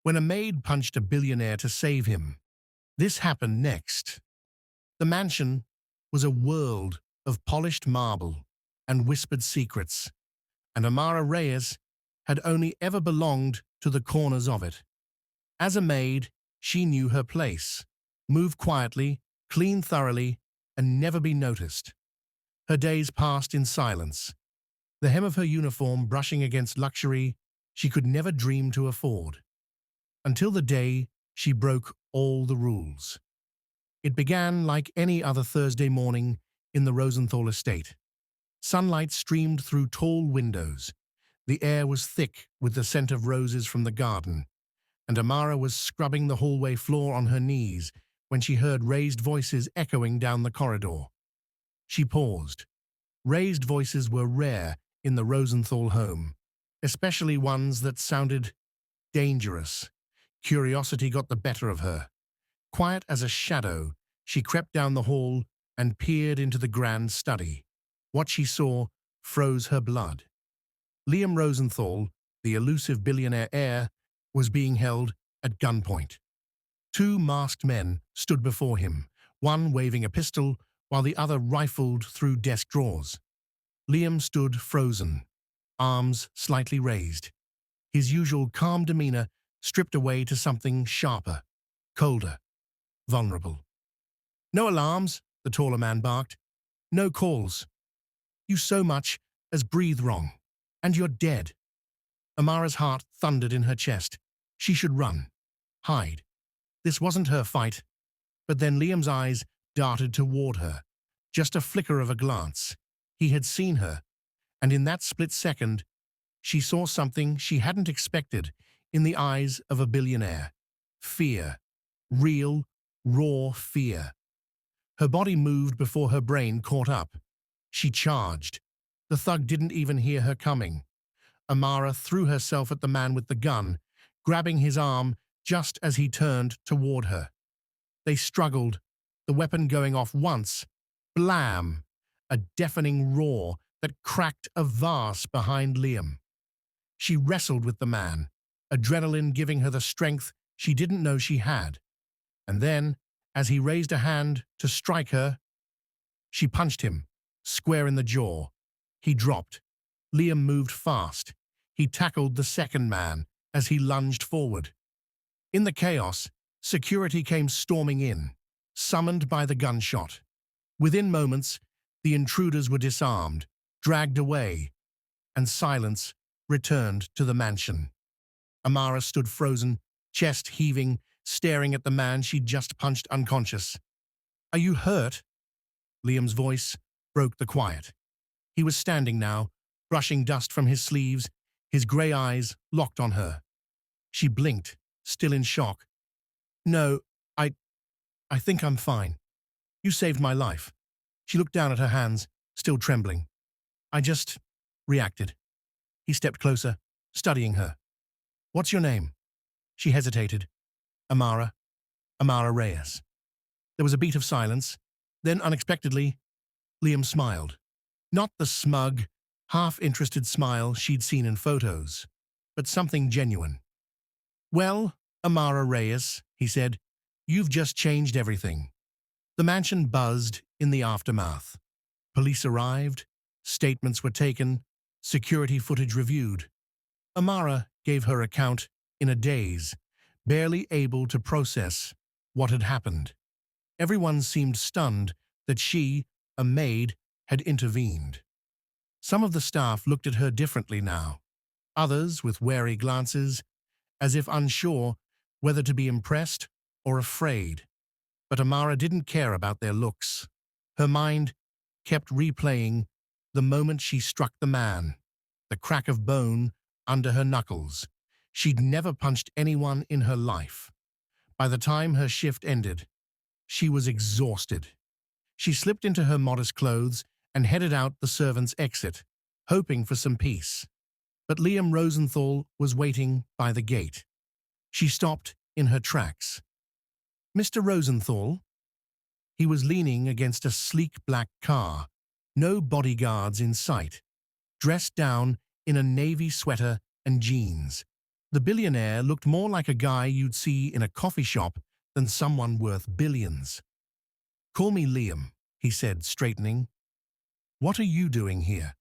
when a maid punched a billionaire to save him. This happened next. The mansion was a world of polished marble and whispered secrets, and Amara Reyes had only ever belonged to the corners of it. As a maid, she knew her place, move quietly, clean thoroughly, and never be noticed. Her days passed in silence, the hem of her uniform brushing against luxury she could never dream to afford, until the day she broke all the rules. It began like any other Thursday morning in the Rosenthal estate. Sunlight streamed through tall windows. The air was thick with the scent of roses from the garden, and Amara was scrubbing the hallway floor on her knees when she heard raised voices echoing down the corridor. She paused. Raised voices were rare in the Rosenthal home, especially ones that sounded dangerous. Curiosity got the better of her. Quiet as a shadow, she crept down the hall and peered into the grand study. What she saw froze her blood. Liam Rosenthal, the elusive billionaire heir, was being held at gunpoint. Two masked men stood before him, one waving a pistol while the other rifled through desk drawers. Liam stood frozen, arms slightly raised, his usual calm demeanor stripped away to something sharper, colder, vulnerable. "No alarms," the taller man barked. "No calls. You so much as breathe wrong, and you're dead." Amara's heart thundered in her chest. She should run, hide. This wasn't her fight. But then Liam's eyes darted toward her. Just a flicker of a glance. He had seen her, and in that split second, she saw something she hadn't expected in the eyes of a billionaire. Fear. Real, raw fear. Her body moved before her brain caught up. She charged. The thug didn't even hear her coming. Amara threw herself at the man with the gun, grabbing his arm just as he turned toward her. They struggled, the weapon going off once. Blam! A deafening roar that cracked a vase behind Liam. She wrestled with the man, adrenaline giving her the strength she didn't know she had. And then, as he raised a hand to strike her, she punched him, square in the jaw. He dropped. Liam moved fast. He tackled the second man as he lunged forward. In the chaos, security came storming in, summoned by the gunshot. Within moments, the intruders were disarmed, dragged away, and silence returned to the mansion. Amara stood frozen, chest heaving, staring at the man she'd just punched unconscious. "Are you hurt?" Liam's voice broke the quiet. He was standing now, brushing dust from his sleeves, his grey eyes locked on her. She blinked, still in shock. "No, I think I'm fine. You saved my life." She looked down at her hands, still trembling. "I just reacted." He stepped closer, studying her. "What's your name?" She hesitated. "Amara. Amara Reyes." There was a beat of silence. Then, unexpectedly, Liam smiled. Not the smug, half-interested smile she'd seen in photos, but something genuine. "Well, Amara Reyes," he said, "you've just changed everything." The mansion buzzed in the aftermath. Police arrived, statements were taken, security footage reviewed. Amara gave her account in a daze, barely able to process what had happened. Everyone seemed stunned that she, a maid, had intervened. Some of the staff looked at her differently now, others with wary glances, as if unsure whether to be impressed or afraid. But Amara didn't care about their looks. Her mind kept replaying the moment she struck the man, the crack of bone under her knuckles. She'd never punched anyone in her life. By the time her shift ended, she was exhausted. She slipped into her modest clothes and headed out the servants' exit, hoping for some peace. But Liam Rosenthal was waiting by the gate. She stopped in her tracks. "Mr. Rosenthal?" He was leaning against a sleek black car, no bodyguards in sight, dressed down in a navy sweater and jeans. The billionaire looked more like a guy you'd see in a coffee shop than someone worth billions. "Call me Liam," he said, straightening. "What are you doing here?"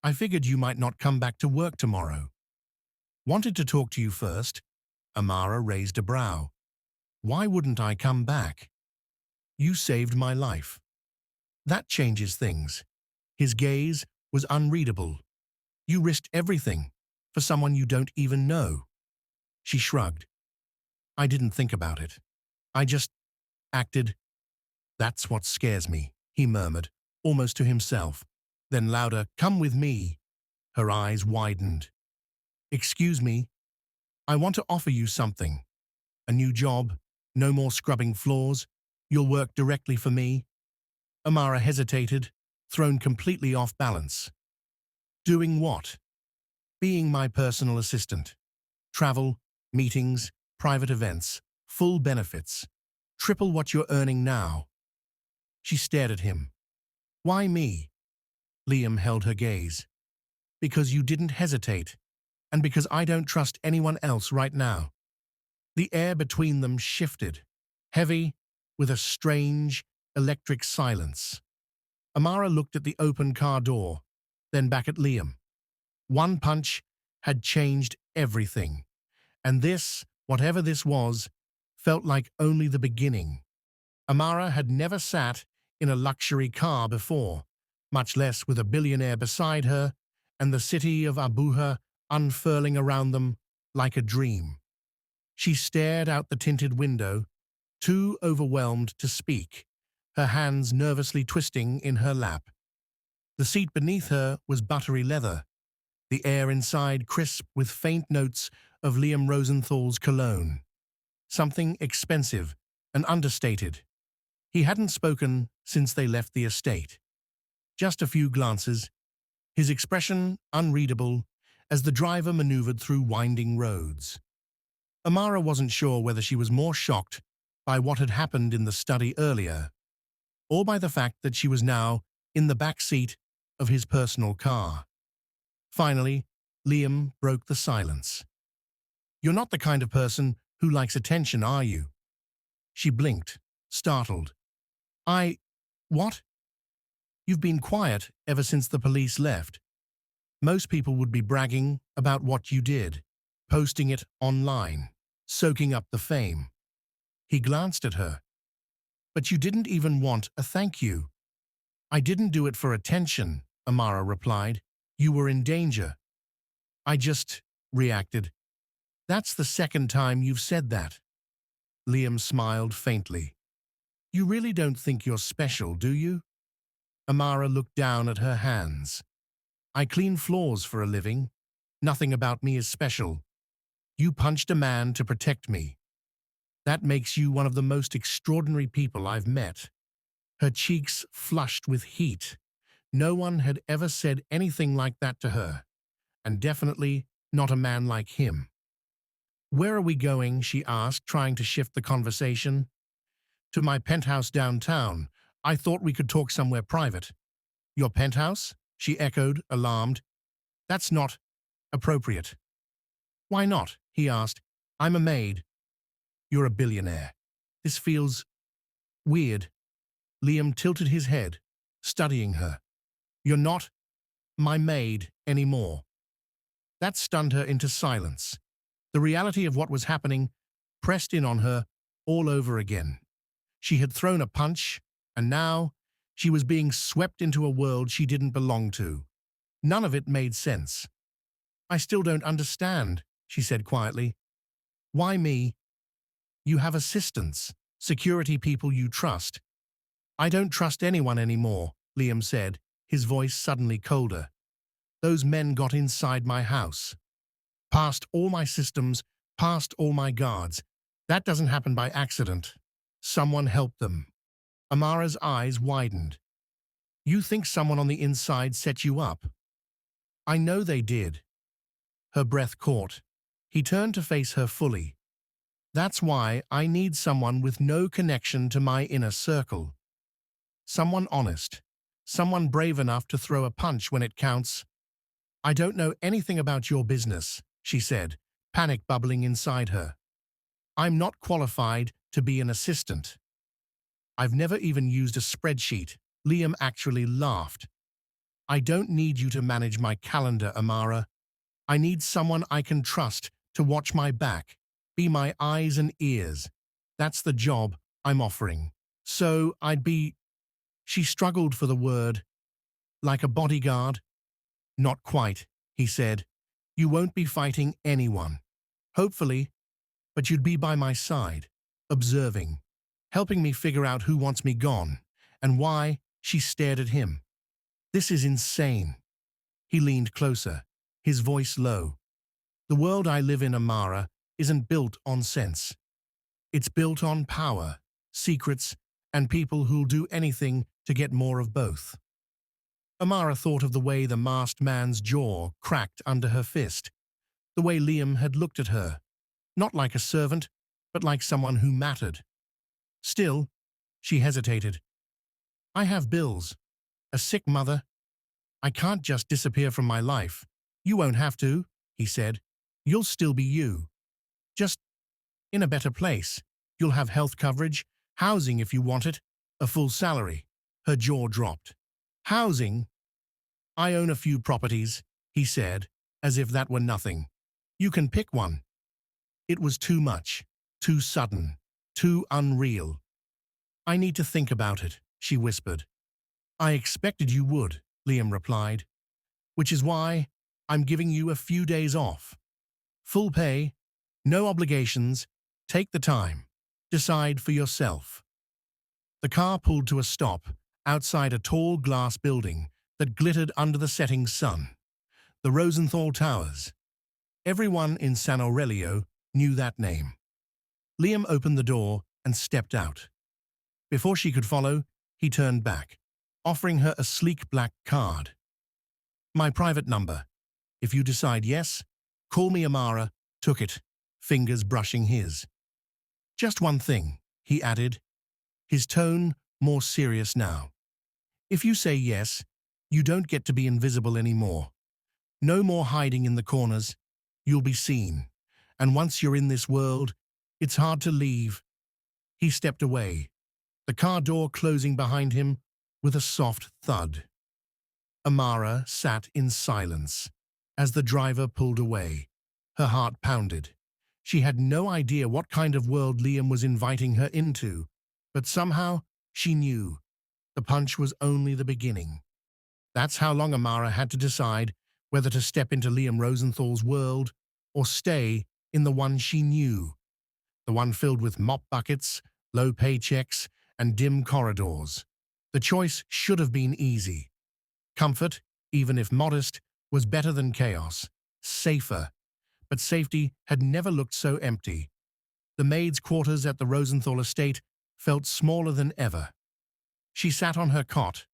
"I figured you might not come back to work tomorrow." "Wanted to talk to you first." Amara raised a brow. "Why wouldn't I come back? You saved my life." "That changes things." His gaze was unreadable. "You risked everything for someone you don't even know." She shrugged. "I didn't think about it. I just acted." "That's what scares me," he murmured, almost to himself. Then louder, "Come with me." Her eyes widened. "Excuse me, I want to offer you something. A new job, no more scrubbing floors. You'll work directly for me." Amara hesitated, thrown completely off balance. "Doing what?" "Being my personal assistant. Travel, meetings, private events, full benefits. Triple what you're earning now." She stared at him. "Why me?" Liam held her gaze. "Because you didn't hesitate, and because I don't trust anyone else right now." The air between them shifted, heavy, with a strange, electric silence. Amara looked at the open car door, then back at Liam. One punch had changed everything, and this, whatever this was, felt like only the beginning. Amara had never sat in a luxury car before, much less with a billionaire beside her, and the city of Abuja unfurling around them like a dream. She stared out the tinted window, too overwhelmed to speak, her hands nervously twisting in her lap. The seat beneath her was buttery leather, the air inside crisp with faint notes of Liam Rosenthal's cologne. Something expensive and understated. He hadn't spoken since they left the estate. Just a few glances, his expression unreadable as the driver maneuvered through winding roads. Amara wasn't sure whether she was more shocked by what had happened in the study earlier, or by the fact that she was now in the back seat of his personal car. Finally, Liam broke the silence. "You're not the kind of person who likes attention, are you?" She blinked, startled. What? You've been quiet ever since the police left. Most people would be bragging about what you did, posting it online, soaking up the fame." He glanced at her. "But you didn't even want a thank you." "I didn't do it for attention," Amara replied. "You were in danger." "I just reacted." "That's the second time you've said that." Liam smiled faintly. "You really don't think you're special, do you?" Amara looked down at her hands. "I clean floors for a living. Nothing about me is special. You punched a man to protect me. That makes you one of the most extraordinary people I've met." Her cheeks flushed with heat. No one had ever said anything like that to her, and definitely not a man like him. "Where are we going?" she asked, trying to shift the conversation. "To my penthouse downtown. I thought we could talk somewhere private." "Your penthouse?" she echoed, alarmed. "That's not appropriate." "Why not?" he asked. "I'm a maid." "You're a billionaire. This feels weird." Liam tilted his head, studying her. "You're not my maid anymore." That stunned her into silence. The reality of what was happening pressed in on her all over again. She had thrown a punch, and now she was being swept into a world she didn't belong to. None of it made sense. "I still don't understand," she said quietly. "Why me? You have assistants, security people you trust." "I don't trust anyone anymore," Liam said, his voice suddenly colder. "Those men got inside my house. Past all my systems, past all my guards. That doesn't happen by accident. Someone helped them." Amara's eyes widened. "You think someone on the inside set you up?" "I know they did." Her breath caught. He turned to face her fully. "That's why I need someone with no connection to my inner circle. Someone honest. Someone brave enough to throw a punch when it counts." "I don't know anything about your business," she said, panic bubbling inside her. I'm not qualified to be an assistant. I've never even used a spreadsheet. Liam actually laughed. I don't need you to manage my calendar, Amara. I need someone I can trust to watch my back, be my eyes and ears. That's the job I'm offering. So I'd be... She struggled for the word. Like a bodyguard? Not quite, he said. You won't be fighting anyone. Hopefully, but you'd be by my side, observing, helping me figure out who wants me gone, and why. She stared at him. This is insane. He leaned closer, his voice low. The world I live in, Amara, isn't built on sense. It's built on power, secrets, and people who'll do anything to get more of both. Amara thought of the way the masked man's jaw cracked under her fist, the way Liam had looked at her, not like a servant, but like someone who mattered. Still, she hesitated. I have bills, a sick mother. I can't just disappear from my life. You won't have to, he said. You'll still be you. Just in a better place. You'll have health coverage, housing if you want it, a full salary. Her jaw dropped. Housing? I own a few properties, he said, as if that were nothing. You can pick one. It was too much, too sudden, too unreal. I need to think about it, she whispered. I expected you would, Liam replied. Which is why I'm giving you a few days off. Full pay, no obligations, take the time, decide for yourself. The car pulled to a stop outside a tall glass building that glittered under the setting sun. The Rosenthal Towers. Everyone in San Aurelio knew that name. Liam opened the door and stepped out. Before she could follow, he turned back, offering her a sleek black card. My private number. If you decide yes, call me. Amara took it, fingers brushing his. Just one thing, he added, his tone more serious now. If you say yes, you don't get to be invisible anymore. No more hiding in the corners. You'll be seen. And once you're in this world, it's hard to leave. He stepped away, the car door closing behind him with a soft thud. Amara sat in silence as the driver pulled away. Her heart pounded. She had no idea what kind of world Liam was inviting her into, but somehow she knew the punch was only the beginning. That's how long Amara had to decide whether to step into Liam Rosenthal's world or stay in the one she knew, the one filled with mop buckets, low paychecks, and dim corridors. The choice should have been easy. Comfort, even if modest, was better than chaos, safer. But safety had never looked so empty. The maid's quarters at the Rosenthal estate felt smaller than ever. She sat on her cot,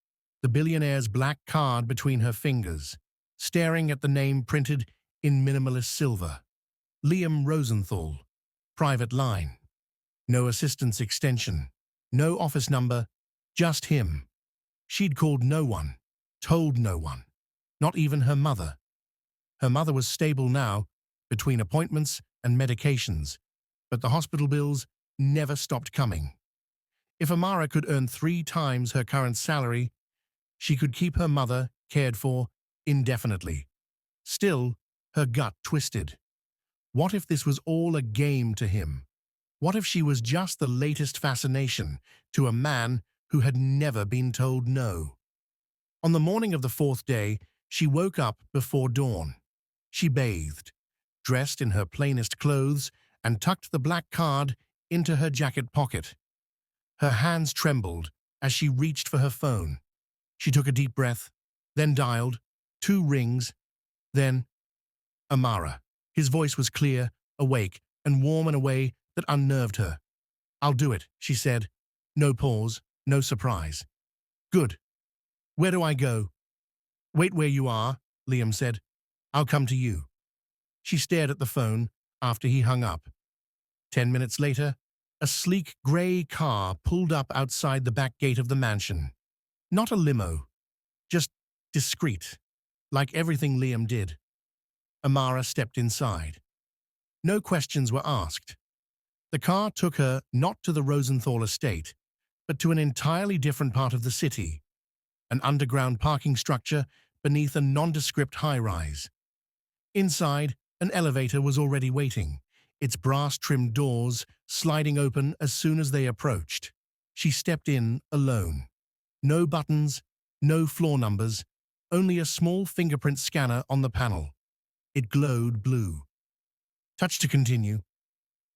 the billionaire's black card between her fingers, staring at the name printed in minimalist silver. Liam Rosenthal, private line. No assistance extension, no office number, just him. She'd called no one, told no one, not even her mother. Her mother was stable now, between appointments and medications, but the hospital bills never stopped coming. If Amara could earn 3 times her current salary, she could keep her mother cared for indefinitely. Still, her gut twisted. What if this was all a game to him? What if she was just the latest fascination to a man who had never been told no? On the morning of the 4th day, she woke up before dawn. She bathed, dressed in her plainest clothes, and tucked the black card into her jacket pocket. Her hands trembled as she reached for her phone. She took a deep breath, then dialed 2 rings, then Amara. His voice was clear, awake, and warm in a way that unnerved her. I'll do it, she said. No pause, no surprise. Good. Where do I go? Wait where you are, Liam said. I'll come to you. She stared at the phone after he hung up. 10 minutes later, a sleek grey car pulled up outside the back gate of the mansion. Not a limo, just discreet, like everything Liam did. Amara stepped inside. No questions were asked. The car took her not to the Rosenthal estate, but to an entirely different part of the city, an underground parking structure beneath a nondescript high-rise. Inside, an elevator was already waiting, its brass-trimmed doors sliding open as soon as they approached. She stepped in alone. No buttons, no floor numbers, only a small fingerprint scanner on the panel. It glowed blue. Touch to continue.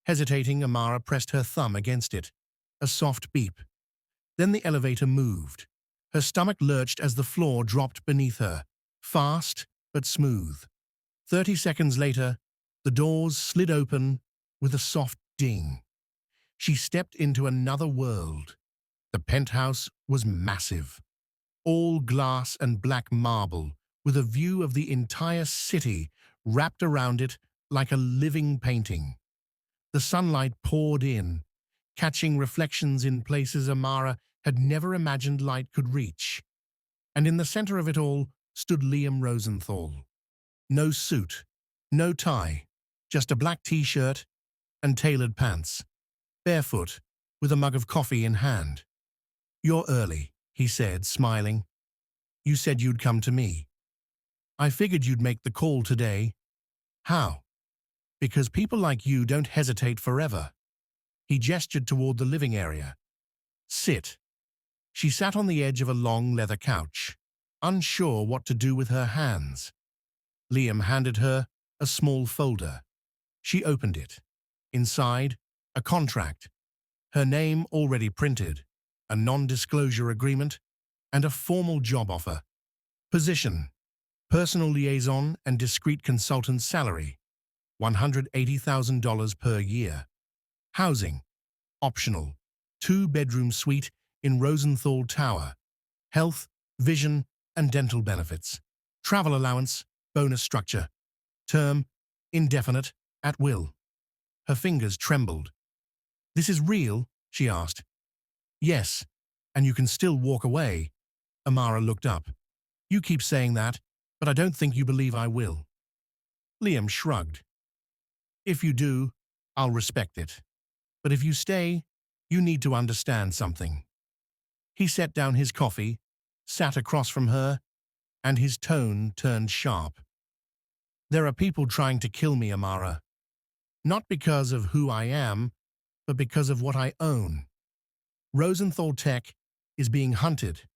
Hesitating, Amara pressed her thumb against it. A soft beep. Then the elevator moved. Her stomach lurched as the floor dropped beneath her, fast but smooth. 30 seconds later, the doors slid open with a soft ding. She stepped into another world. The penthouse was massive, all glass and black marble, with a view of the entire city wrapped around it like a living painting. The sunlight poured in, catching reflections in places Amara had never imagined light could reach. And in the center of it all stood Liam Rosenthal. No suit, no tie, just a black t-shirt and tailored pants, barefoot, with a mug of coffee in hand. "You're early," he said, smiling. "You said you'd come to me. I figured you'd make the call today." "How?" "Because people like you don't hesitate forever." He gestured toward the living area. "Sit." She sat on the edge of a long leather couch, unsure what to do with her hands. Liam handed her a small folder. She opened it. Inside, a contract, her name already printed, a non-disclosure agreement, and a formal job offer. Position: personal liaison and discreet consultant salary, $180,000 per year. Housing: optional, 2-bedroom suite in Rosenthal Tower. Health, vision, and dental benefits. Travel allowance, bonus structure. Term: indefinite, at will. Her fingers trembled. "This is real?" she asked. "Yes, and you can still walk away." Amara looked up. "You keep saying that, but I don't think you believe I will." Liam shrugged. "If you do, I'll respect it. But if you stay, you need to understand something." He set down his coffee, sat across from her, and his tone turned sharp. "There are people trying to kill me, Amara. Not because of who I am, but because of what I own. Rosenthal Tech is being hunted.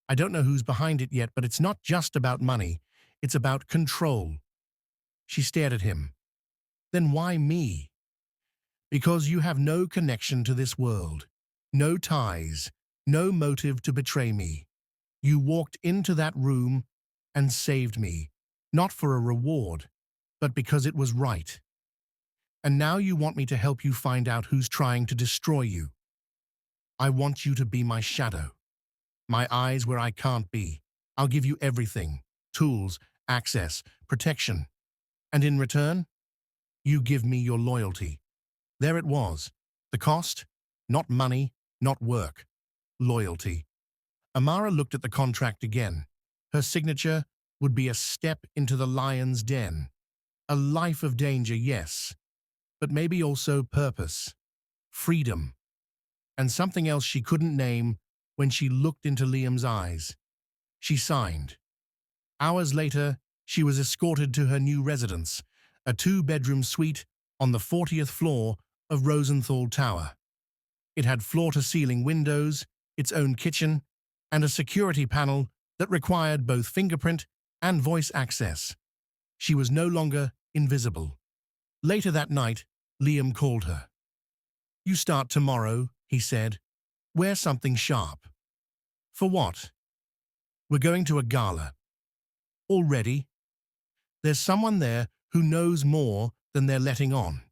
I don't know who's behind it yet, but it's not just about money. It's about control." She stared at him. "Then why me?" "Because you have no connection to this world, no ties, no motive to betray me. You walked into that room and saved me, not for a reward, but because it was right. And now you want me to help you find out who's trying to destroy you. I want you to be my shadow, my eyes where I can't be. I'll give you everything: tools, access, protection. And in return, you give me your loyalty." There it was. The cost: not money, not work. Loyalty. Amara looked at the contract again. Her signature would be a step into the lion's den. A life of danger, yes, but maybe also purpose, freedom, and something else she couldn't name when she looked into Liam's eyes. She signed. Hours later, she was escorted to her new residence, a 2-bedroom suite on the 40th floor of Rosenthal Tower. It had floor-to-ceiling windows, its own kitchen, and a security panel that required both fingerprint and voice access. She was no longer invisible. Later that night, Liam called her. "You start tomorrow," he said. "Wear something sharp." "For what?" "We're going to a gala." "Already?" "There's someone there who knows more than they're letting on."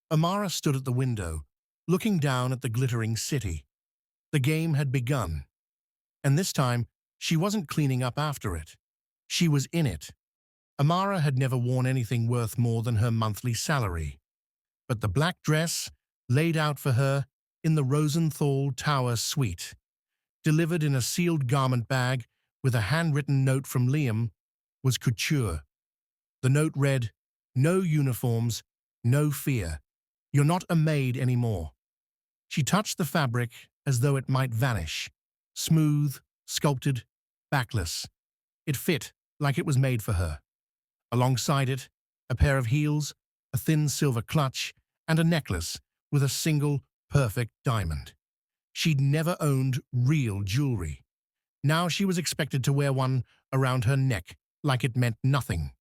Amara stood at the window, looking down at the glittering city. The game had begun. And this time, she wasn't cleaning up after it. She was in it. Amara had never worn anything worth more than her monthly salary. But the black dress, laid out for her in the Rosenthal Tower suite, delivered in a sealed garment bag with a handwritten note from Liam, was couture. The note read, "No uniforms, No fear. You're not a maid anymore. She touched the fabric as though it might vanish. Smooth, sculpted, backless. It fit like it was made for her. Alongside it, a pair of heels, a thin silver clutch, and a necklace with a single perfect diamond. She'd never owned real jewelry. Now she was expected to wear one around her neck like it meant nothing.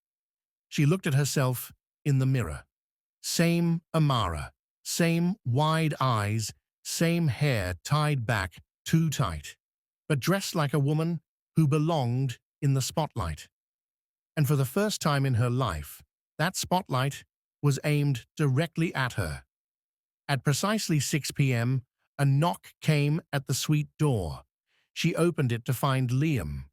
She looked at herself in the mirror. Same Amara, same wide eyes, same hair tied back too tight, but dressed like a woman who belonged in the spotlight. And for the first time in her life, that spotlight was aimed directly at her. At precisely 6 p.m., a knock came at the suite door. She opened it to find Liam.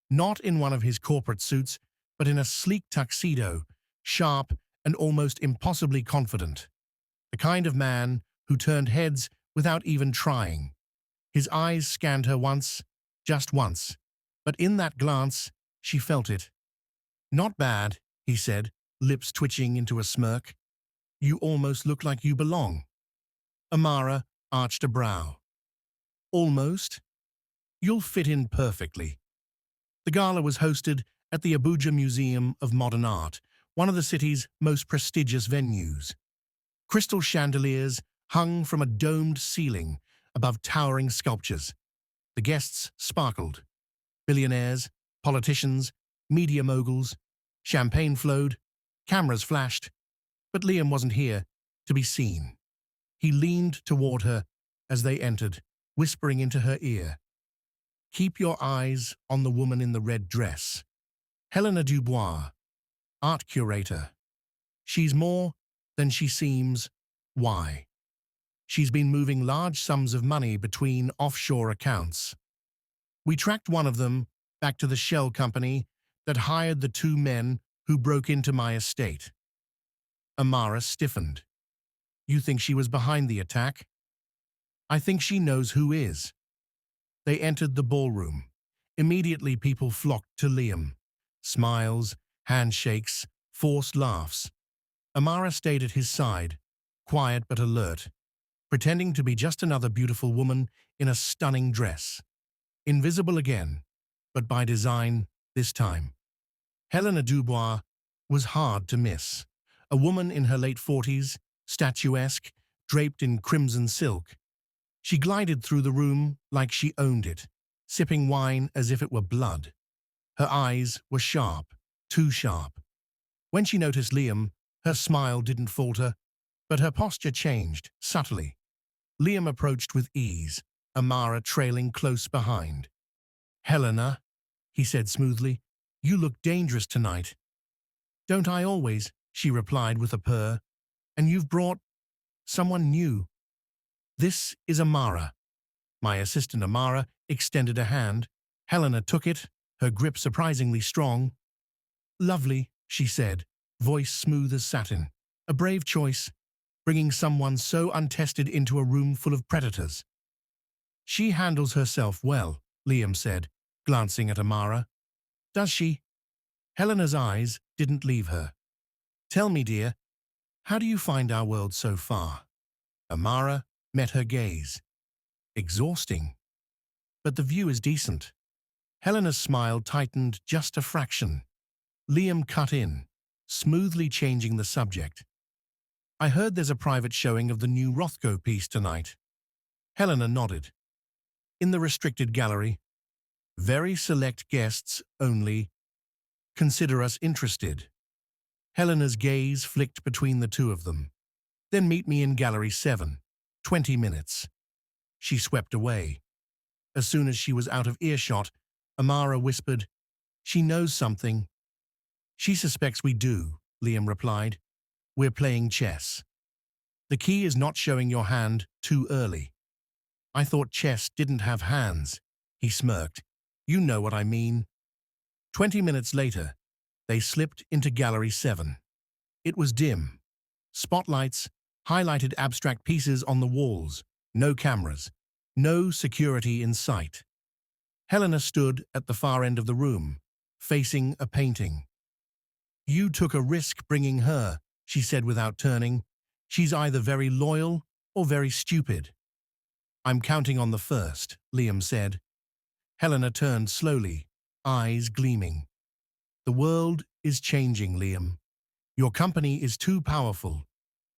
Not in one of his corporate suits, but in a sleek tuxedo, sharp and almost impossibly confident. The kind of man who turned heads without even trying. His eyes scanned her once, just once, but in that glance, she felt it. "Not bad," he said, lips twitching into a smirk. "You almost look like you belong." Amara arched a brow. "Almost? You'll fit in perfectly." The gala was hosted at the Abuja Museum of Modern Art, one of the city's most prestigious venues. Crystal chandeliers hung from a domed ceiling above towering sculptures. The guests sparkled. Billionaires, politicians, media moguls. Champagne flowed, cameras flashed, but Liam wasn't here to be seen. He leaned toward her as they entered, whispering into her ear, "Keep your eyes on the woman in the red dress. Helena Dubois, art curator. She's more than she seems. Why? She's been moving large sums of money between offshore accounts. We tracked one of them back to the shell company that hired the two men who broke into my estate." Amara stiffened. "You think she was behind the attack?" "I think she knows who is." They entered the ballroom. Immediately people flocked to Liam. Smiles, handshakes, forced laughs. Amara stayed at his side, quiet but alert, pretending to be just another beautiful woman in a stunning dress. Invisible again, but by design this time. Helena Dubois was hard to miss. A woman in her late 40s, statuesque, draped in crimson silk. She glided through the room like she owned it, sipping wine as if it were blood. Her eyes were sharp, too sharp. When she noticed Liam, her smile didn't falter, but her posture changed, subtly. Liam approached with ease, Amara trailing close behind. "Helena," he said smoothly, "you look dangerous tonight." "Don't I always?" she replied with a purr. "And you've brought someone new." "This is Amara." My assistant Amara extended a hand. Helena took it, her grip surprisingly strong. "Lovely," she said, voice smooth as satin. "A brave choice, bringing someone so untested into a room full of predators." "She handles herself well," Liam said, glancing at Amara. "Does she?" Helena's eyes didn't leave her. "Tell me, dear, how do you find our world so far?" Amara met her gaze. "Exhausting. But the view is decent." Helena's smile tightened just a fraction. Liam cut in, smoothly changing the subject. "I heard there's a private showing of the new Rothko piece tonight." Helena nodded. "In the restricted gallery. Very select guests only. Consider us interested." Helena's gaze flicked between the two of them. "Then meet me in Gallery 7. 20 minutes." She swept away. As soon as she was out of earshot, Amara whispered, "She knows something." "She suspects we do," Liam replied. "We're playing chess. The key is not showing your hand too early." "I thought chess didn't have hands," he smirked. "You know what I mean." 20 minutes later, they slipped into Gallery 7. It was dim. Spotlights highlighted abstract pieces on the walls. No cameras. No security in sight. Helena stood at the far end of the room, facing a painting. "You took a risk bringing her," she said without turning. She's either very loyal or very stupid. I'm counting on the first, Liam said. Helena turned slowly, eyes gleaming. The world is changing, Liam. Your company is too powerful,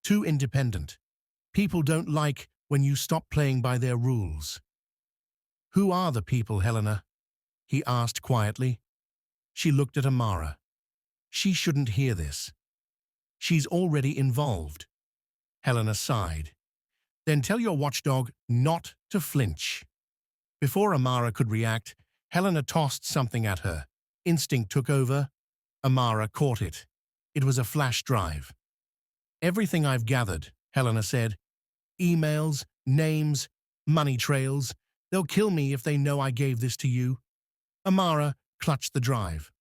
too independent. People don't like when you stop playing by their rules. Who are the people, Helena? He asked quietly. She looked at Amara. She shouldn't hear this. She's already involved. Helena sighed. Then tell your watchdog not to flinch. Before Amara could react, Helena tossed something at her. Instinct took over. Amara caught it. It was a flash drive. Everything I've gathered, Helena said. Emails, names, money trails. They'll kill me if they know I gave this to you. Amara clutched the drive.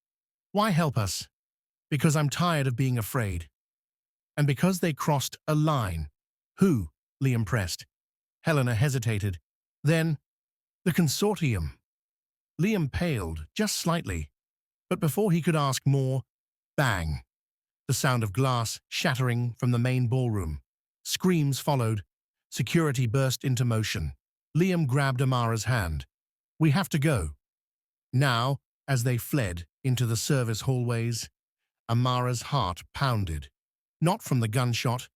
Why help us? Because I'm tired of being afraid. And because they crossed a line. Who? Liam pressed. Helena hesitated. Then, the consortium. Liam paled, just slightly. But before he could ask more, bang. The sound of glass shattering from the main ballroom. Screams followed. Security burst into motion. Liam grabbed Amara's hand. We have to go. Now, as they fled into the service hallways, Amara's heart pounded. Not from the gunshot,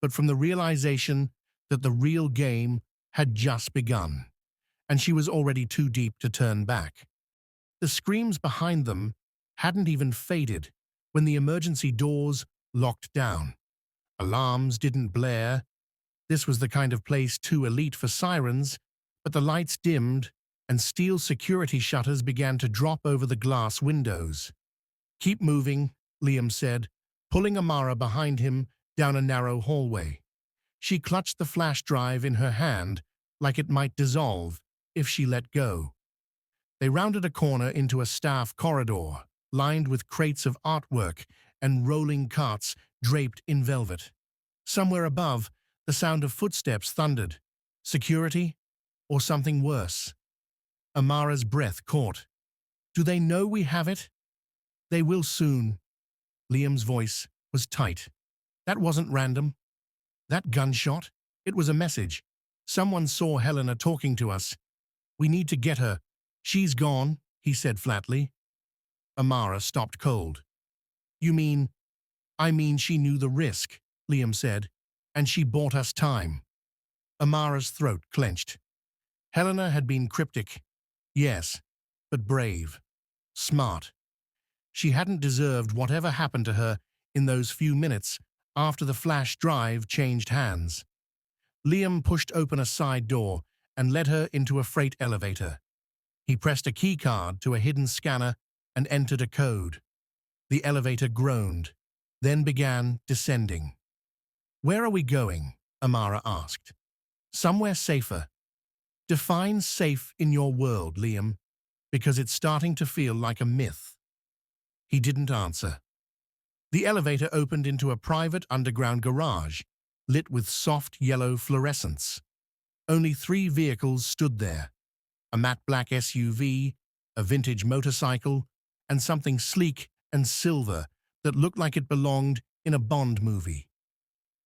but from the realization that the real game had just begun, and she was already too deep to turn back. The screams behind them hadn't even faded when the emergency doors locked down. Alarms didn't blare. This was the kind of place too elite for sirens, but the lights dimmed and steel security shutters began to drop over the glass windows. Keep moving, Liam said, pulling Amara behind him down a narrow hallway. She clutched the flash drive in her hand like it might dissolve if she let go. They rounded a corner into a staff corridor, lined with crates of artwork and rolling carts draped in velvet. Somewhere above, the sound of footsteps thundered. Security? Or something worse? Amara's breath caught. Do they know we have it? They will soon. Liam's voice was tight. That wasn't random. That gunshot, it was a message. Someone saw Helena talking to us. We need to get her. She's gone, he said flatly. Amara stopped cold. You mean? I mean she knew the risk, Liam said, and she bought us time. Amara's throat clenched. Helena had been cryptic. Yes, but brave. Smart. She hadn't deserved whatever happened to her in those few minutes after the flash drive changed hands. Liam pushed open a side door and led her into a freight elevator. He pressed a key card to a hidden scanner and entered a code. The elevator groaned, then began descending. Where are we going? Amara asked. Somewhere safer. Define safe in your world, Liam, because it's starting to feel like a myth. He didn't answer. The elevator opened into a private underground garage, lit with soft yellow fluorescence. Only 3 vehicles stood there. A matte black SUV, a vintage motorcycle, and something sleek and silver that looked like it belonged in a Bond movie.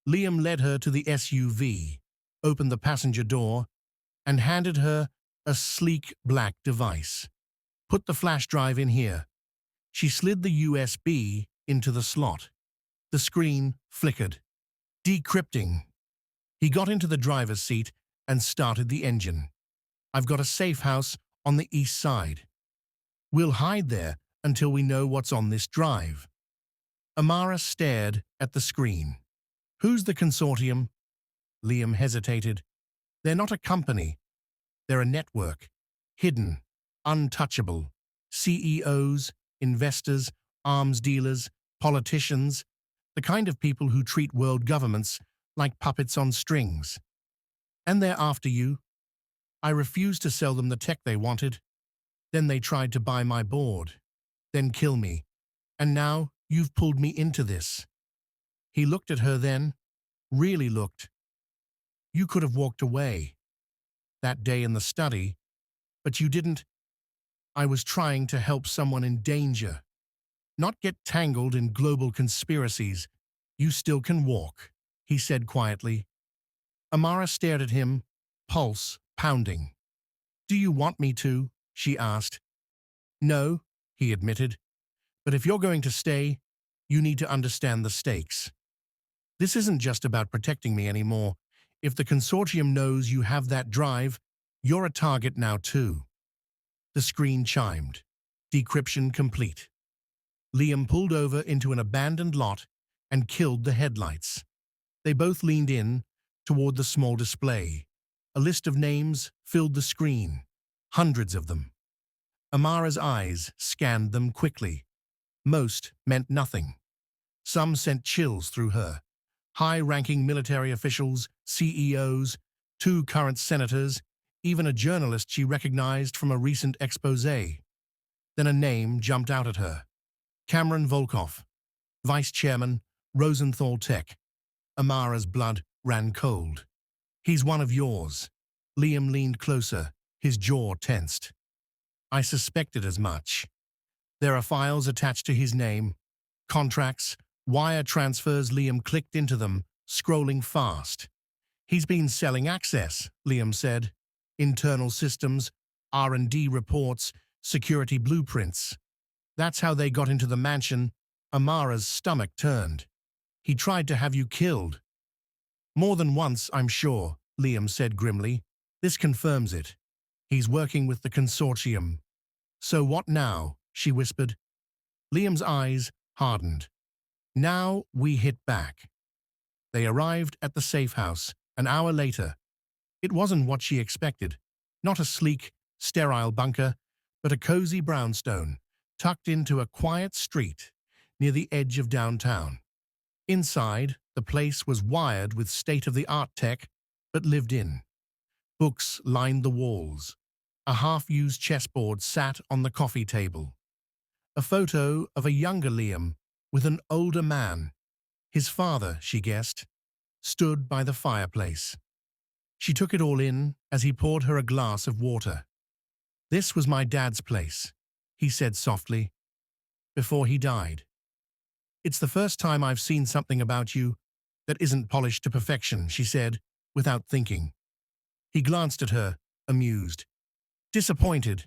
Liam led her to the SUV, opened the passenger door, and handed her a sleek black device. Put the flash drive in here. She slid the USB into the slot. The screen flickered. Decrypting. He got into the driver's seat and started the engine. I've got a safe house on the east side. We'll hide there until we know what's on this drive. Amara stared at the screen. Who's the consortium? Liam hesitated. They're not a company. They're a network. Hidden. Untouchable. CEOs, investors, arms dealers, politicians, the kind of people who treat world governments like puppets on strings. And they're after you. I refused to sell them the tech they wanted. Then they tried to buy my board, then kill me. And now you've pulled me into this. He looked at her then, really looked. You could have walked away that day in the study, but you didn't. I was trying to help someone in danger, not get tangled in global conspiracies. You still can walk, he said quietly. Amara stared at him, pulse pounding. Do you want me to? She asked. No, he admitted. But if you're going to stay, you need to understand the stakes. This isn't just about protecting me anymore. If the consortium knows you have that drive, you're a target now too. The screen chimed. Decryption complete. Liam pulled over into an abandoned lot and killed the headlights. They both leaned in toward the small display. A list of names filled the screen, hundreds of them. Amara's eyes scanned them quickly. Most meant nothing. Some sent chills through her. High-ranking military officials, CEOs, 2 current senators, even a journalist she recognized from a recent exposé. Then a name jumped out at her. Cameron Volkov, Vice Chairman, Rosenthal Tech. Amara's blood ran cold. He's one of yours. Liam leaned closer, his jaw tensed. I suspected as much. There are files attached to his name. Contracts, wire transfers. Liam clicked into them, scrolling fast. He's been selling access, Liam said. Internal systems, R&D reports, security blueprints. That's how they got into the mansion. Amara's stomach turned. He tried to have you killed. More than once, I'm sure, Liam said grimly. This confirms it. He's working with the consortium. So what now? She whispered. Liam's eyes hardened. Now we hit back. They arrived at the safe house an hour later. It wasn't what she expected. Not a sleek, sterile bunker, but a cozy brownstone, tucked into a quiet street near the edge of downtown. Inside, the place was wired with state-of-the-art tech, but lived in. Books lined the walls. A half-used chessboard sat on the coffee table. A photo of a younger Liam with an older man, his father, she guessed, stood by the fireplace. She took it all in as he poured her a glass of water. This was my dad's place, he said softly, before he died. It's the first time I've seen something about you that isn't polished to perfection, she said, without thinking. He glanced at her, amused. Disappointed.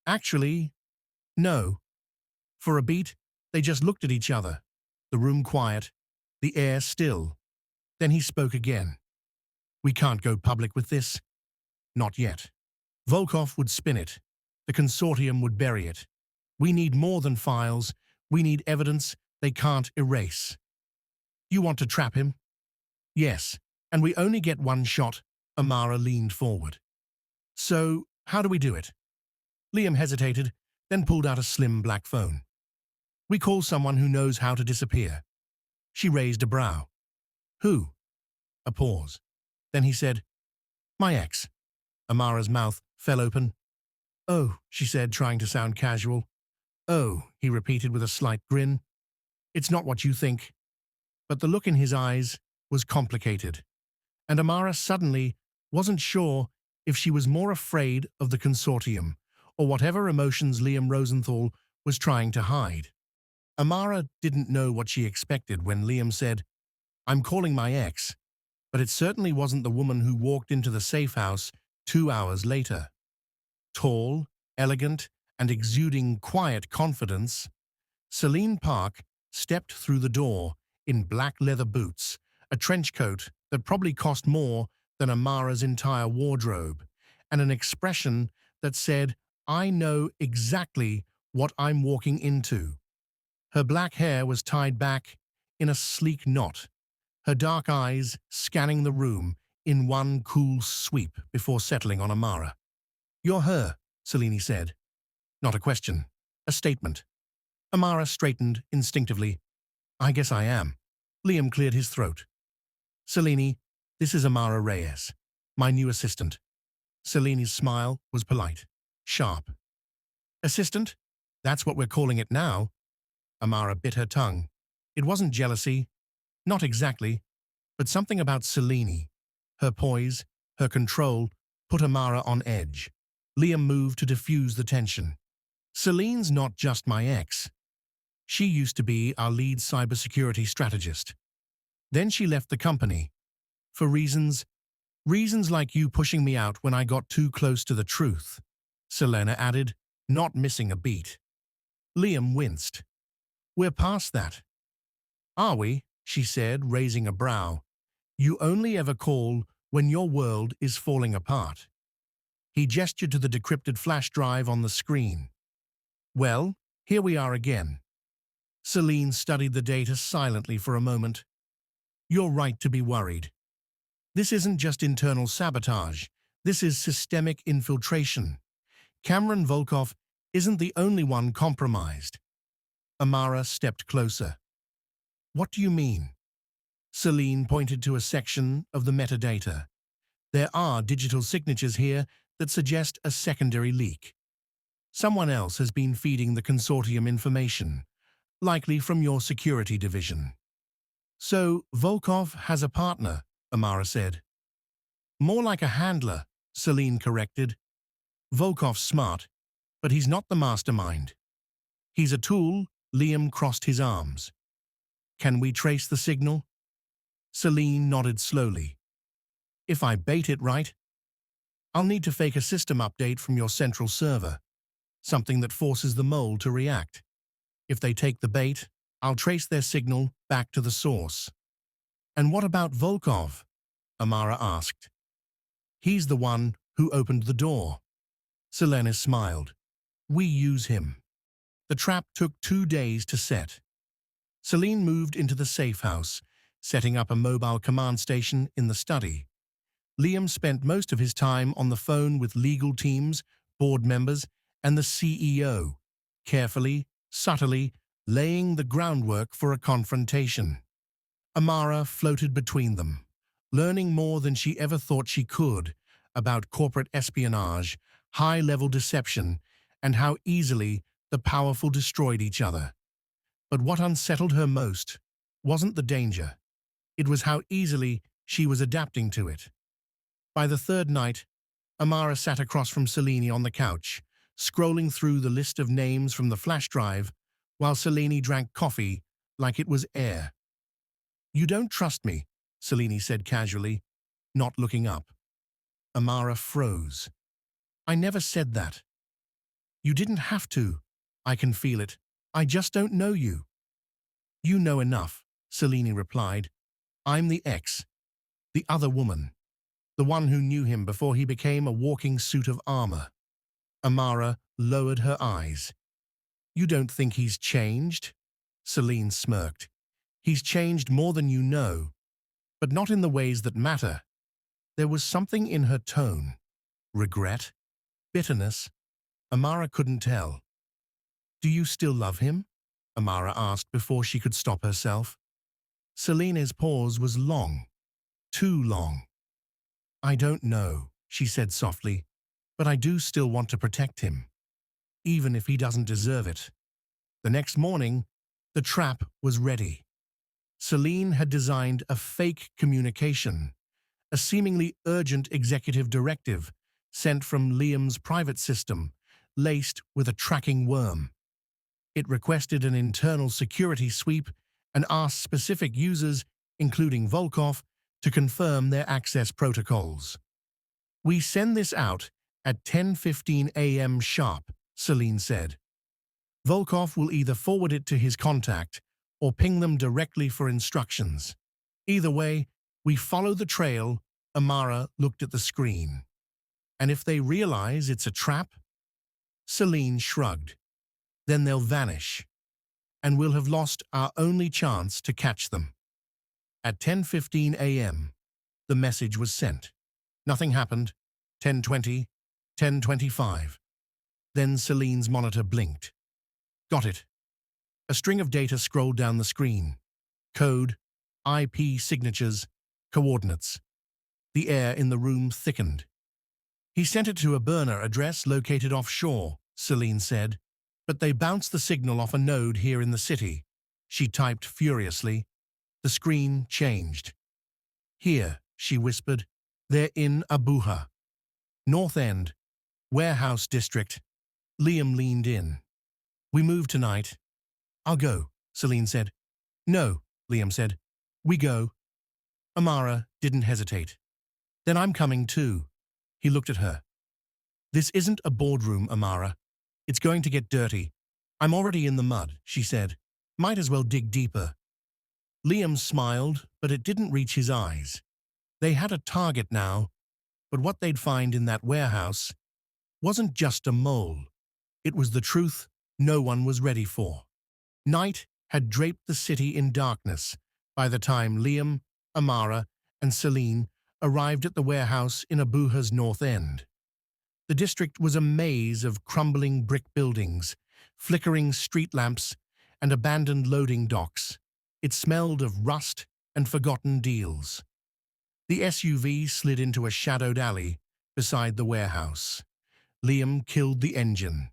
Actually, no. For a beat, they just looked at each other, the room quiet, the air still. Then he spoke again. We can't go public with this. Not yet. Volkov would spin it. The consortium would bury it. We need more than files. We need evidence they can't erase. You want to trap him? Yes, and we only get one shot. Amara leaned forward. So, how do we do it? Liam hesitated, then pulled out a slim black phone. We call someone who knows how to disappear. She raised a brow. Who? A pause. Then he said, My ex. Amara's mouth fell open. Oh, she said, trying to sound casual. Oh, he repeated with a slight grin. It's not what you think. But the look in his eyes was complicated, and Amara suddenly wasn't sure if she was more afraid of the consortium or whatever emotions Liam Rosenthal was trying to hide. Amara didn't know what she expected when Liam said, I'm calling my ex, but it certainly wasn't the woman who walked into the safe house 2 hours later. Tall, elegant, and exuding quiet confidence, Celine Park stepped through the door in black leather boots, a trench coat that probably cost more than Amara's entire wardrobe, and an expression that said, I know exactly what I'm walking into. Her black hair was tied back in a sleek knot, her dark eyes scanning the room in one cool sweep before settling on Amara. You're her, Celine said. Not a question, a statement. Amara straightened instinctively. I guess I am. Liam cleared his throat. Celine, this is Amara Reyes, my new assistant. Celine's smile was polite, sharp. Assistant? That's what we're calling it now. Amara bit her tongue. It wasn't jealousy, not exactly, but something about Celine. Her poise, her control, put Amara on edge. Liam moved to diffuse the tension. Celine's not just my ex. She used to be our lead cybersecurity strategist. Then she left the company. For reasons like you pushing me out when I got too close to the truth, Selena added, not missing a beat. Liam winced. We're past that. Are we? She said, raising a brow. You only ever call when your world is falling apart. He gestured to the decrypted flash drive on the screen. Well, here we are again. Celine studied the data silently for a moment. You're right to be worried. This isn't just internal sabotage. This is systemic infiltration. Cameron Volkov isn't the only one compromised. Amara stepped closer. What do you mean? Celine pointed to a section of the metadata. There are digital signatures here that suggest a secondary leak. Someone else has been feeding the consortium information, likely from your security division. So, Volkov has a partner, Amara said. More like a handler, Celine corrected. Volkov's smart, but he's not the mastermind. He's a tool. Liam crossed his arms. Can we trace the signal? Celine nodded slowly. If I bait it right, I'll need to fake a system update from your central server, something that forces the mole to react. If they take the bait, I'll trace their signal back to the source. And what about Volkov? Amara asked. He's the one who opened the door. Selena smiled. We use him. The trap took 2 days to set. Celine moved into the safe house, setting up a mobile command station in the study. Liam spent most of his time on the phone with legal teams, board members, and the CEO, carefully, subtly, laying the groundwork for a confrontation. Amara floated between them, learning more than she ever thought she could about corporate espionage, high-level deception, and how easily the powerful destroyed each other. But what unsettled her most wasn't the danger. It was how easily she was adapting to it. By the third night, Amara sat across from Celine on the couch, scrolling through the list of names from the flash drive, while Celine drank coffee like it was air. You don't trust me, Celine said casually, not looking up. Amara froze. I never said that. You didn't have to. I can feel it. I just don't know you. You know enough, Celine replied. I'm the ex, the other woman, the one who knew him before he became a walking suit of armor. Amara lowered her eyes. You don't think he's changed? Celine smirked. He's changed more than you know, but not in the ways that matter. There was something in her tone. Regret? Bitterness? Amara couldn't tell. Do you still love him? Amara asked before she could stop herself. Celine's pause was long. Too long. I don't know, she said softly, but I do still want to protect him, even if he doesn't deserve it. The next morning, the trap was ready. Celine had designed a fake communication, a seemingly urgent executive directive sent from Liam's private system, laced with a tracking worm. It requested an internal security sweep and asked specific users, including Volkov, to confirm their access protocols. We send this out at 10:15 a.m. sharp, Celine said. Volkov will either forward it to his contact or ping them directly for instructions. Either way, we follow the trail. Amara looked at the screen. And if they realize it's a trap? Celine shrugged. Then they'll vanish, and we'll have lost our only chance to catch them. At 10:15 a.m., the message was sent. Nothing happened. 10:20, 10:25. Then Celine's monitor blinked. Got it. A string of data scrolled down the screen. Code, IP signatures, coordinates. The air in the room thickened. He sent it to a burner address located offshore, Celine said, but they bounced the signal off a node here in the city. She typed furiously. The screen changed. Here, she whispered. They're in Abuja. North End, Warehouse District. Liam leaned in. We move tonight. I'll go, Celine said. No, Liam said. We go. Amara didn't hesitate. Then I'm coming too. He looked at her. This isn't a boardroom, Amara. It's going to get dirty. I'm already in the mud, she said. Might as well dig deeper. Liam smiled, but it didn't reach his eyes. They had a target now, but what they'd find in that warehouse wasn't just a mole. It was the truth no one was ready for. Night had draped the city in darkness by the time Liam, Amara, and Celine arrived at the warehouse in Abuja's north end. The district was a maze of crumbling brick buildings, flickering street lamps, and abandoned loading docks. It smelled of rust and forgotten deals. The SUV slid into a shadowed alley beside the warehouse. Liam killed the engine.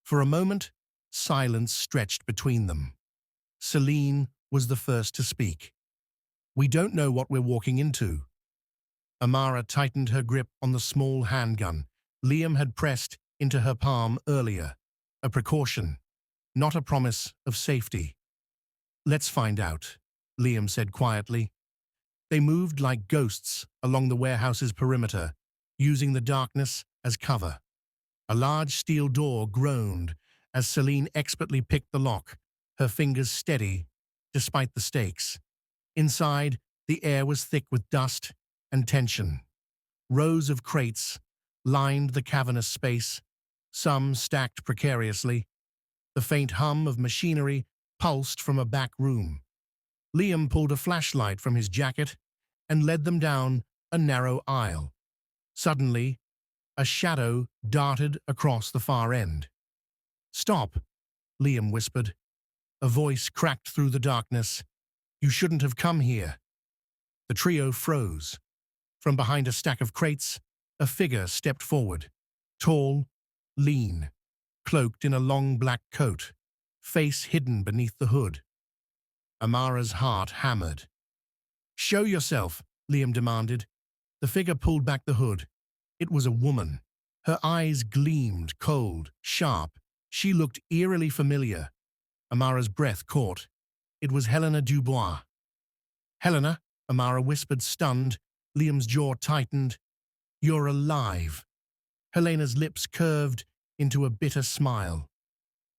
For a moment, silence stretched between them. Celine was the first to speak. We don't know what we're walking into. Amara tightened her grip on the small handgun Liam had pressed into her palm earlier. A precaution, not a promise of safety. Let's find out, Liam said quietly. They moved like ghosts along the warehouse's perimeter, using the darkness as cover. A large steel door groaned as Celine expertly picked the lock, her fingers steady despite the stakes. Inside, the air was thick with dust and tension. Rows of crates lined the cavernous space, some stacked precariously. The faint hum of machinery pulsed from a back room. Liam pulled a flashlight from his jacket and led them down a narrow aisle. Suddenly, a shadow darted across the far end. Stop, Liam whispered. A voice cracked through the darkness. You shouldn't have come here. The trio froze. From behind a stack of crates, a figure stepped forward. Tall, lean, cloaked in a long black coat, face hidden beneath the hood. Amara's heart hammered. Show yourself, Liam demanded. The figure pulled back the hood. It was a woman. Her eyes gleamed, cold, sharp. She looked eerily familiar. Amara's breath caught. It was Helena Dubois. Helena, Amara whispered, stunned. Liam's jaw tightened. You're alive. Helena's lips curved into a bitter smile.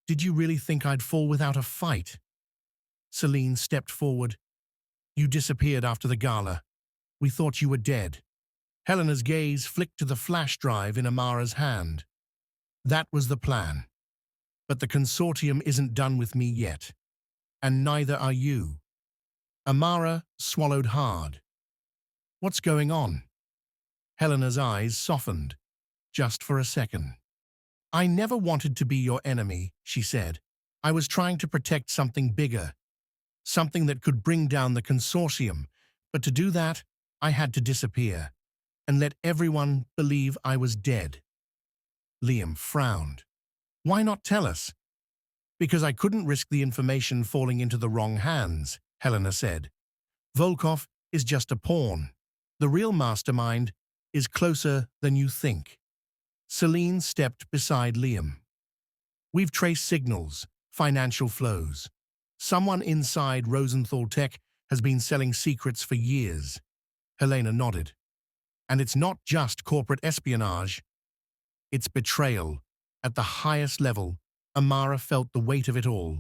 Did you really think I'd fall without a fight? Celine stepped forward. You disappeared after the gala. We thought you were dead. Helena's gaze flicked to the flash drive in Amara's hand. That was the plan. But the consortium isn't done with me yet. And neither are you. Amara swallowed hard. What's going on? Helena's eyes softened, just for a second. I never wanted to be your enemy, she said. I was trying to protect something bigger, something that could bring down the consortium, but to do that, I had to disappear and let everyone believe I was dead. Liam frowned. Why not tell us? Because I couldn't risk the information falling into the wrong hands, Helena said. Volkov is just a pawn. The real mastermind is closer than you think. Celine stepped beside Liam. We've traced signals, financial flows. Someone inside Rosenthal Tech has been selling secrets for years. Helena nodded. And it's not just corporate espionage. It's betrayal. At the highest level, Amara felt the weight of it all.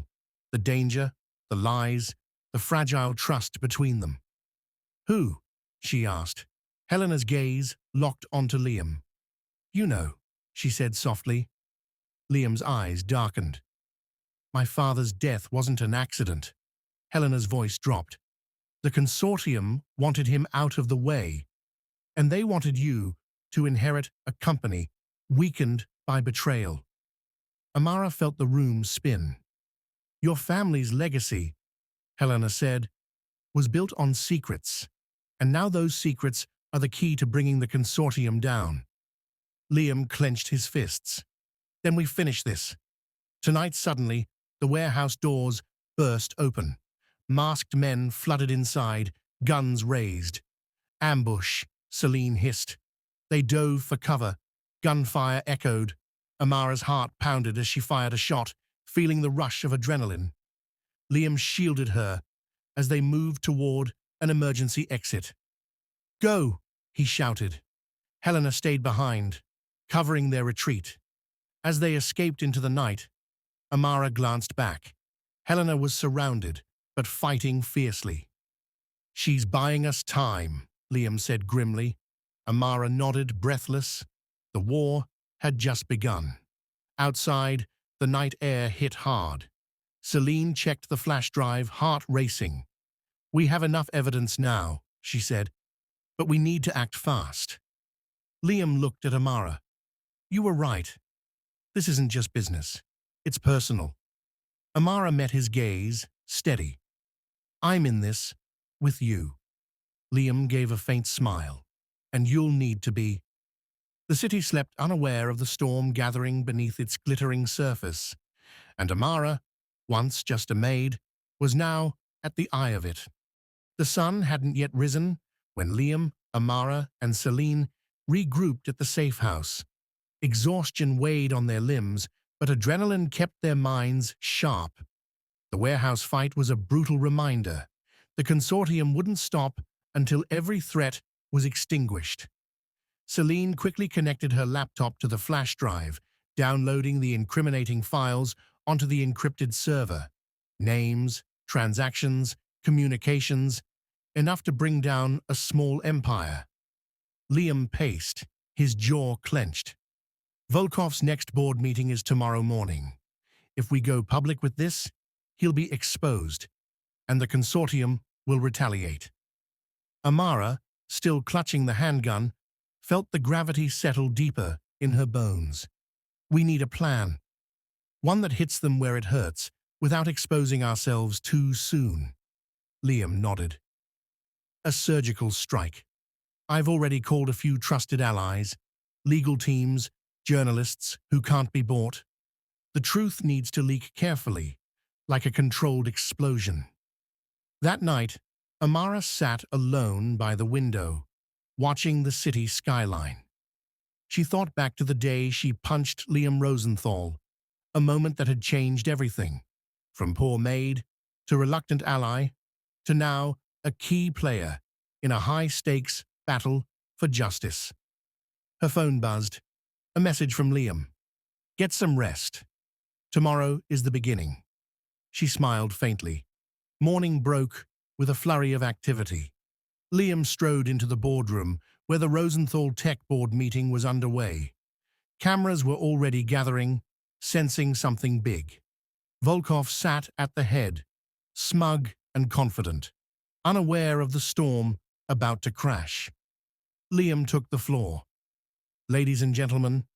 The danger, the lies, the fragile trust between them. Who? She asked. Helena's gaze locked onto Liam. You know, she said softly. Liam's eyes darkened. My father's death wasn't an accident. Helena's voice dropped. The consortium wanted him out of the way, and they wanted you to inherit a company weakened by betrayal. Amara felt the room spin. Your family's legacy, Helena said, was built on secrets, and now those secrets are the key to bringing the consortium down. Liam clenched his fists. Then we finish this. Tonight, suddenly, the warehouse doors burst open. Masked men flooded inside, guns raised. Ambush, Celine hissed. They dove for cover. Gunfire echoed. Amara's heart pounded as she fired a shot, feeling the rush of adrenaline. Liam shielded her as they moved toward an emergency exit. "Go!" he shouted. Helena stayed behind, covering their retreat. As they escaped into the night, Amara glanced back. Helena was surrounded, but fighting fiercely. "She's buying us time," Liam said grimly. Amara nodded, breathless. The war had just begun. Outside, the night air hit hard. Celine checked the flash drive, heart racing. "We have enough evidence now," she said, "but we need to act fast." Liam looked at Amara. "You were right. This isn't just business. It's personal." Amara met his gaze, steady. "I'm in this with you." Liam gave a faint smile. "And you'll need to be." The city slept unaware of the storm gathering beneath its glittering surface, and Amara, once just a maid, was now at the eye of it. The sun hadn't yet risen when Liam, Amara, and Celine regrouped at the safe house. Exhaustion weighed on their limbs, but adrenaline kept their minds sharp. The warehouse fight was a brutal reminder. The consortium wouldn't stop until every threat was extinguished. Celine quickly connected her laptop to the flash drive, downloading the incriminating files onto the encrypted server. Names, transactions, communications, enough to bring down a small empire. Liam paced, his jaw clenched. "Volkov's next board meeting is tomorrow morning. If we go public with this, he'll be exposed, and the consortium will retaliate." Amara, still clutching the handgun, felt the gravity settle deeper in her bones. "We need a plan. One that hits them where it hurts, without exposing ourselves too soon." Liam nodded. "A surgical strike. I've already called a few trusted allies, legal teams, journalists who can't be bought. The truth needs to leak carefully, like a controlled explosion." That night, Amara sat alone by the window, watching the city skyline. She thought back to the day she punched Liam Rosenthal, a moment that had changed everything, from poor maid to reluctant ally to now a key player in a high-stakes battle for justice. Her phone buzzed. A message from Liam. "Get some rest. Tomorrow is the beginning." She smiled faintly. Morning broke with a flurry of activity. Liam strode into the boardroom where the Rosenthal Tech Board meeting was underway. Cameras were already gathering, sensing something big. Volkov sat at the head, smug and confident, unaware of the storm about to crash. Liam took the floor. "Ladies and gentlemen,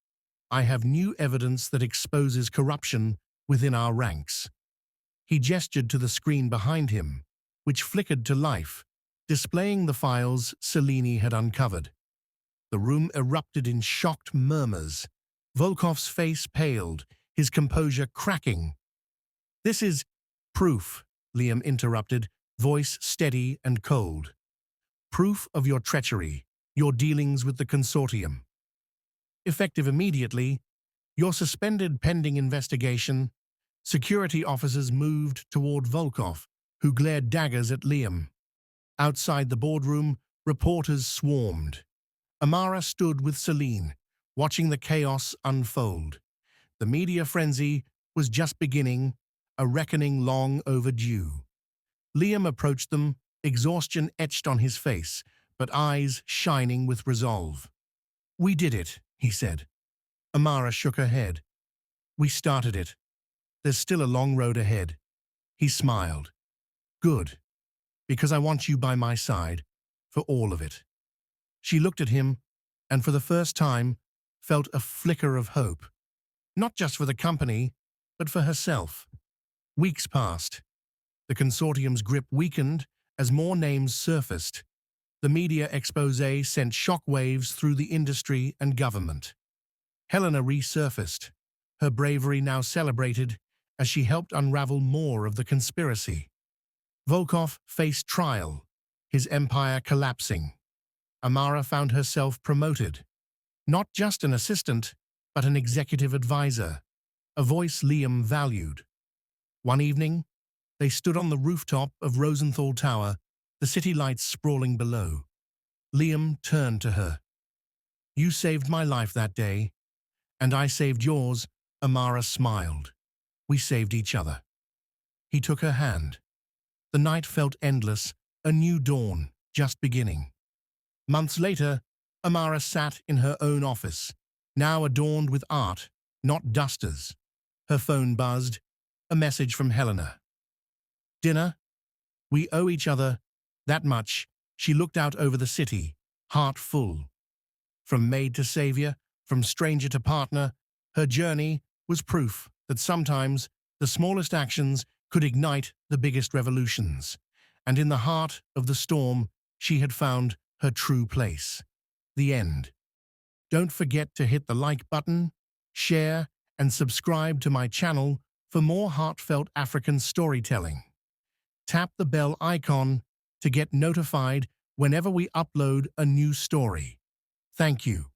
I have new evidence that exposes corruption within our ranks." He gestured to the screen behind him, which flickered to life, displaying the files Celine had uncovered. The room erupted in shocked murmurs. Volkov's face paled, his composure cracking. "This is proof," Liam interrupted, voice steady and cold. "Proof of your treachery, your dealings with the consortium. Effective immediately, you're suspended pending investigation." Security officers moved toward Volkov, who glared daggers at Liam. Outside the boardroom, reporters swarmed. Amara stood with Celine, watching the chaos unfold. The media frenzy was just beginning, a reckoning long overdue. Liam approached them, exhaustion etched on his face, but eyes shining with resolve. "We did it," he said. Amara shook her head. "We started it. There's still a long road ahead." He smiled. "Good, because I want you by my side, for all of it." She looked at him, and for the first time, felt a flicker of hope. Not just for the company, but for herself. Weeks passed. The consortium's grip weakened as more names surfaced. The media expose sent shockwaves through the industry and government. Helena resurfaced, her bravery now celebrated as she helped unravel more of the conspiracy. Volkov faced trial, his empire collapsing. Amara found herself promoted. Not just an assistant, but an executive advisor, a voice Liam valued. One evening, They stood on the rooftop of Rosenthal Tower, the city lights sprawling below. Liam turned to her. "You saved my life that day, and I saved yours," Amara smiled. "We saved each other." He took her hand. The night felt endless, a new dawn just beginning. Months later, Amara sat in her own office, now adorned with art, not dusters. Her phone buzzed, a message from Helena. "Dinner? We owe each other that much." She looked out over the city, heart full. From maid to savior, from stranger to partner, her journey was proof that sometimes the smallest actions could ignite the biggest revolutions. And in the heart of the storm, she had found her true place. The end. Don't forget to hit the like button, share, and subscribe to my channel for more heartfelt African storytelling. Tap the bell icon to get notified whenever we upload a new story. Thank you.